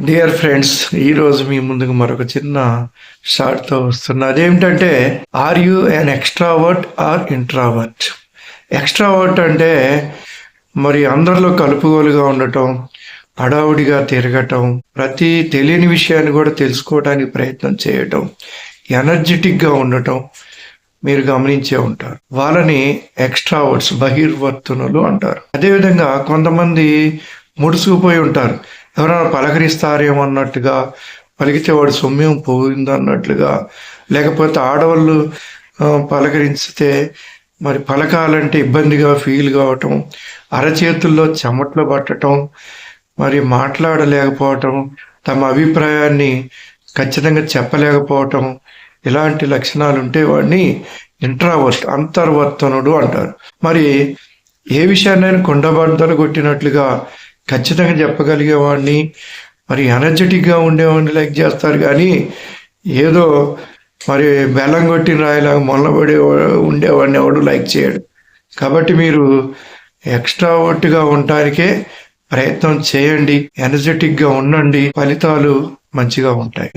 Dear friends, ఈరోజు మీ ముందుకు మరొక చిన్న షార్ట్తో వస్తున్నా. అదేమిటంటే, are you an extrovert or introvert? Extrovert అంటే మరి అందరిలో కలుపుగోలుగా ఉండటం, హడావుడిగా తిరగటం, ప్రతి తెలియని విషయాన్ని కూడా తెలుసుకోవడానికి ప్రయత్నం చేయటం, ఎనర్జెటిక్గా ఉండటం మీరు గమనించే ఉంటారు. వాళ్ళని ఎక్స్ట్రావర్ట్స్, బహిర్వర్తనులు అంటారు. అదేవిధంగా కొంతమంది ముడుసుకుపోయి ఉంటారు. ఎవరైనా పలకరిస్తారేమో అన్నట్టుగా, పలికితే వాడు సొమ్మేం పోయింది అన్నట్లుగా, లేకపోతే ఆడవాళ్ళు పలకరిస్తే మరి పలకాలంటే ఇబ్బందిగా ఫీల్ కావటం, అరచేతుల్లో చెమట్లు పట్టడం, మరి మాట్లాడలేకపోవటం, తమ అభిప్రాయాన్ని ఖచ్చితంగా చెప్పలేకపోవటం, ఇలాంటి లక్షణాలు ఉంటే వాడిని ఇంట్రావర్ట్, అంతర్వర్తనుడు అంటారు. మరి ఏ విషయాన్నైనా కుండబద్దలు కొట్టినట్లుగా ఖచ్చితంగా చెప్పగలిగేవాడిని, మరి ఎనర్జెటిక్గా ఉండేవాడిని లైక్ చేస్తారు. కానీ ఏదో మరి బెల్లం కొట్టిన రాయిలాగా మొల్లబడి ఉండేవాడిని ఎవడు లైక్ చేయడు. కాబట్టి మీరు ఎక్స్ట్రావర్ట్గా ఉండటానికే ప్రయత్నం చేయండి, ఎనర్జెటిక్గా ఉండండి, ఫలితాలు మంచిగా ఉంటాయి.